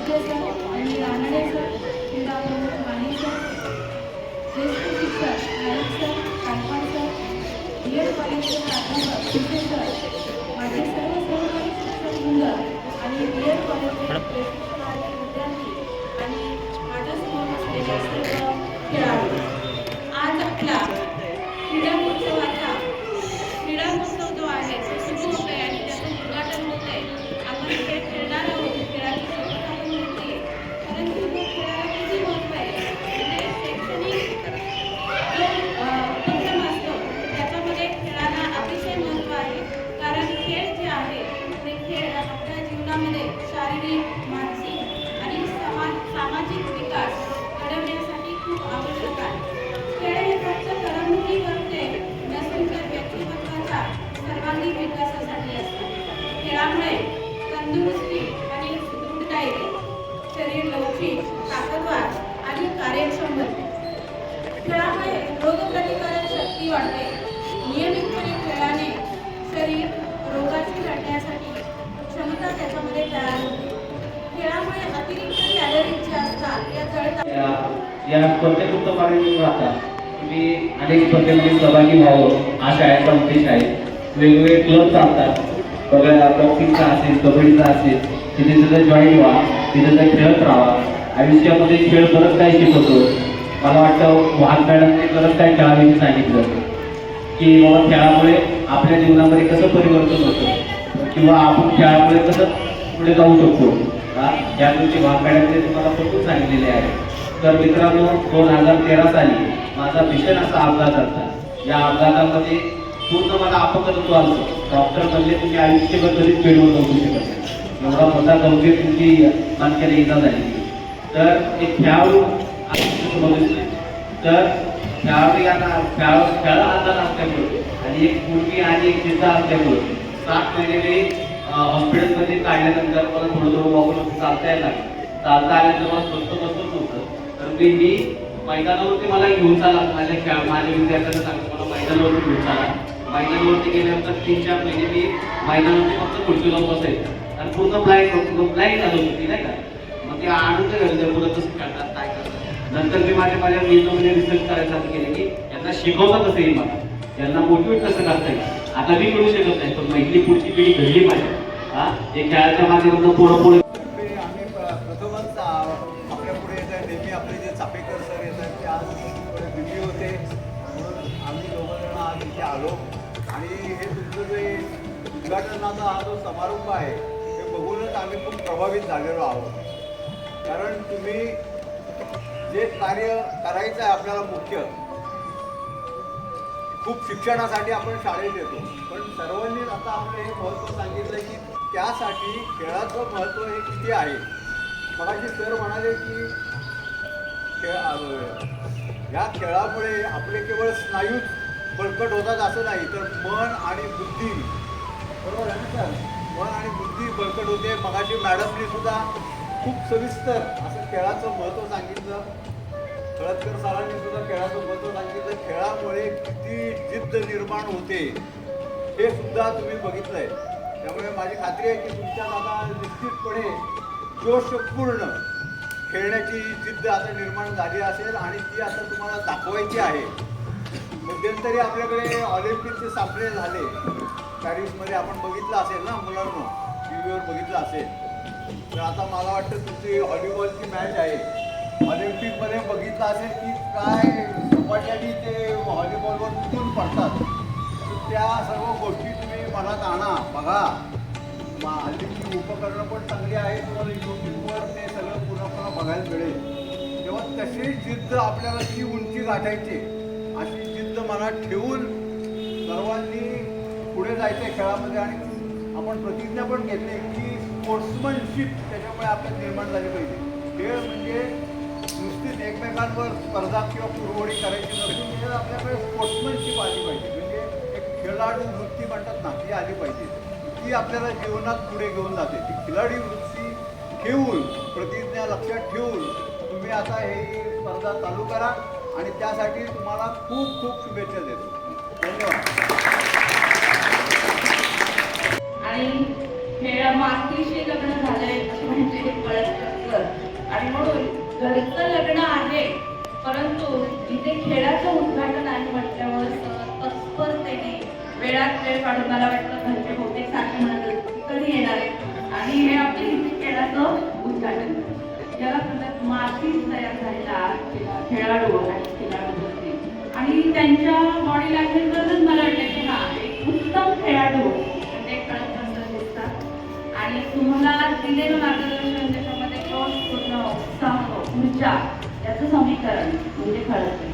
Sir आणि Ranade sir, क्रीडा प्रमुख माने सर, ज्येष्ठ शिक्षक नाईक सर, कालपाड सर, बीएड कॉलेजचे प्राध्यापक शिंदे सर, माझे सर्व सहकारी शिक्षकवृंद आणि बीएड कॉलेजचे प्रशिक्षणार्थी विद्यार्थी आणि माझ्यासमोर असलेले सर्व खेळाडू, आज आपला क्रीडा महोत्सव जो आहे तो सुरू होतोय आणि त्याचं उद्घाटन होतंय. आपण खेळ खेळणार आहोत, खेळाची शपथ आपण घेतली, परंतु तो खेळाला किती महत्त्व आहे म्हणजे शैक्षणिक जो उपक्रम असतो त्याच्यामध्ये खेळाला अतिशय महत्त्व आहे. कारण खेळ जे आहे ते खेळ आपल्या जीवनामध्ये शारीरिक, मानसिक आणि सामाजिक विकास घडवण्यासाठी खूप आवश्यक आहे. खेळ हे फक्त करमणुकीवरचे नसून तर व्यक्तिमत्वाचा सर्वांगीण विकासासाठी असतात. खेळामुळे तंदुरुस्ती आणि सुदृढता येते, शरीर लवचिक, ताकदवार आणि कार्यक्षम बनते. खेळामुळे रोगप्रतिकारक शक्ती वाढते. नियमितपणे खेळाने शरीर रोगाशी लढण्यासाठी क्षमता त्याच्यामध्ये तयार होते. खेळामुळे अतिरिक्त कॅलरीज जे असतात या जळतात. या स्पर्धेत उत्तम राहतात. तुम्ही अनेक स्पर्धेमध्ये सहभागी व्हावं हा शाळेचा उद्देश आहे. वेगवेगळे क्लब चालतात, बॉक्सिंगचा असेल, कबड्डीचा असेल, तिथे तिथं जॉईन व्हा, तिथे तर खेळत राहा. आयुष्यामध्ये खेळ बरंच काही शिकवतो. मला वाटतं वाहन मॅडमने बरंच काही खेळाविषयी सांगितलं की बाबा खेळामुळे आपल्या जीवनामध्ये कसं परिवर्तन होतं किंवा आपण खेळामुळे कसं पुढे जाऊ शकतो. या गोष्टी वाहन मॅडमने तुम्हाला पटवून सांगितलेले आहे. तर मित्रांनो, 2013 साली माझा भीषण असा अपघात झाला. या अपघातामध्ये पूर्ण मला अपंगत्व आलं. डॉक्टर म्हणले तुम्ही आयुष्यभर कधीच पेडवर जाऊ शकत नाही, एवढा मोठा गंभीर तुमची मानक्याला इजा झाली. तर एक खेळाडू तर खेळा आजार असल्यामुळे आणि एक मुलगी आणि एक जिद्द असल्यामुळे 7 महिने मी हॉस्पिटलमध्ये काढल्यानंतर मला थोडं वापरून चालता यायला लागलं. चालता आल्यानंतर मला स्वस्त बसत नव्हतं. तर मी मैदानावरती मला घेऊन चाला, माझ्या विद्यार्थ्यांना सांगतो मला मैदानावरती घेऊन चाला. मैदानावरती गेल्यानंतर 3-4 महिने मी मैदानावरती फक्त खुर्ची लावून बसायचं आणि पूर्ण ब्लाइंड झालं होती नाही का. मग ते आणून घालतं मुलं कसं खेळतात काय करतात. नंतर मी माझ्या मेंदूमध्ये रिसर्च करायला चालू केले की यांना शिकवता कसं येईल, मला यांना मोटिवेट कसं करता येईल. आता मी करू शकत नाही, पण मैत्री पुढची पिढी घडली पाहिजे. हे खेळाच्या माध्यमातून पुढे प्रथमच आपल्या पुढे येत आहे. नेहमी आपले जे चापेकर सर येत आहेत ते आज दिल्ली होते म्हणून आम्ही दोघंजण आज इथे आलो. आणि हे तुमचं जे उद्घाटनाचा हा जो समारंभ आहे हे बघूनच आम्ही खूप प्रभावित झालेलो आहोत. कारण तुम्ही जे कार्य करायचं आहे आपल्याला मुख्य, खूप शिक्षणासाठी आपण शाळेत येतो, पण सर्वांनी आता आपलं हे महत्त्व सांगितलं की त्यासाठी खेळाचं महत्त्व हे किती आहे. मगाशी सर म्हणाले की या खेळामुळे आपले केवळ स्नायूच बळकट होतात असं नाही, तर मन आणि बुद्धी, बरोबर आहे ना सर, मन आणि बुद्धी बळकट होते. मगाशी मॅडमनी सुद्धा खूप सविस्तर असं खेळाचं महत्त्व सांगितलं. खळदकर सरांनी सुद्धा खेळाचं महत्त्व सांगितलं. खेळामुळे किती जिद्द निर्माण होते हे सुद्धा तुम्ही बघितलंय. त्यामुळे माझी खात्री आहे की तुमच्यात आता निश्चितपणे जोशपूर्ण खेळण्याची जिद्द आता निर्माण झाली असेल आणि ती आता तुम्हाला दाखवायची आहे. मध्यंतरी आपल्याकडे ऑलिम्पिकचे सामने झाले पॅरिसमध्ये, आपण बघितलं असेल ना मुलांना, टी व्हीवर बघितलं असेल. तर आता मला वाटतं तुमची व्हॉलीबॉलची मॅच आहे. ऑलिम्पिकमध्ये बघितलं असेल की काय सपाट्याने ते व्हॉलीबॉलवर तुटून पडतात. तर त्या सर्व गोष्टी तुम्ही मनात आणा, बघा. हल्लीची उपकरणं पण चांगली आहेत, तुम्हाला यूट्यूबवर ते सगळं पुन्हा बघायला मिळेल. तेव्हा तशी जिद्द आपल्याला ती उंची गाठायची, अशी जिद्द मनात ठेवून सर्वांनी पुढे जायचं आहे खेळामध्ये. आणि आपण प्रतिज्ञा पण घेतली की स्पोर्ट्समनशिप त्याच्यामुळे आपल्याला निर्माण झाली पाहिजे. खेळ म्हणजे नुसतीच एकमेकांवर स्पर्धा किंवा पुरवणी करायची नसून म्हणजे आपल्याकडे स्पोर्ट्समनशिप आली पाहिजे. म्हणजे एक खेळाडू वृत्ती म्हणतात ना, ती आली पाहिजे. ती आपल्याला जीवनात पुढे घेऊन जाते. ती खिलाडी वृत्ती ठेवून, प्रतिज्ञा लक्षात ठेवून तुम्ही आता ही स्पर्धा चालू करा आणि त्यासाठी तुम्हाला खूप खूप शुभेच्छा देतो. धन्यवाद. आणि मॅडम मातीशी लग्न झालंय म्हणजे हे कळत नसतं. आणि म्हणून घरचं लग्न आहे, परंतु इथे खेळाचं उद्घाटन आहे म्हटल्यावर तत्परतेने वेळात वेळ काढून मला वाटतं घरचे बहुतेक सारखे म्हणत कधी येणार आहे. आणि हे आपले इथे खेळाचं उद्घाटन ज्याला म्हणतात मातीत तयार झालेला खेळाडू आणि खेळाडू होते. आणि त्यांच्या बॉडी लँग्वेजवरच मला वाटतं की हा एक उत्तम खेळाडू म्हणजे कळत असं दिसतात. आणि तुम्हाला दिलेलं मार्गदर्शन त्याच्यामध्ये जोश, पूर्ण उत्साह, ऊर्जा याचं समीकरण म्हणजे खरंच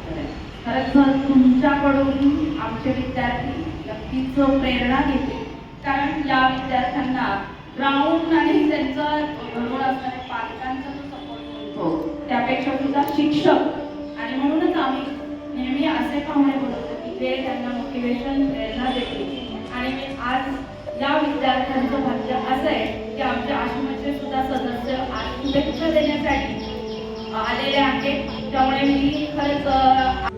खरंच तुमच्याकडून आमचे विद्यार्थी नक्कीच प्रेरणा घेतील. कारण या विद्यार्थ्यांना ग्राउंड आणि त्यांचा बरोबर असणाऱ्या पालकांचा जो सपोर्ट मिळतो त्यापेक्षा सुद्धा शिक्षक आणि म्हणूनच आम्ही नेहमी असे पाहुणे बोलवतो की जे त्यांना मोटिवेशन प्रेरणा देतील. आणि मी आज या विद्यार्थ्यांचं भाग्य असं आहे की आमच्या आश्रमाचे सुद्धा सदस्य आज शुभेच्छा देण्यासाठी आलेले आहेत. त्यामुळे मी खरंच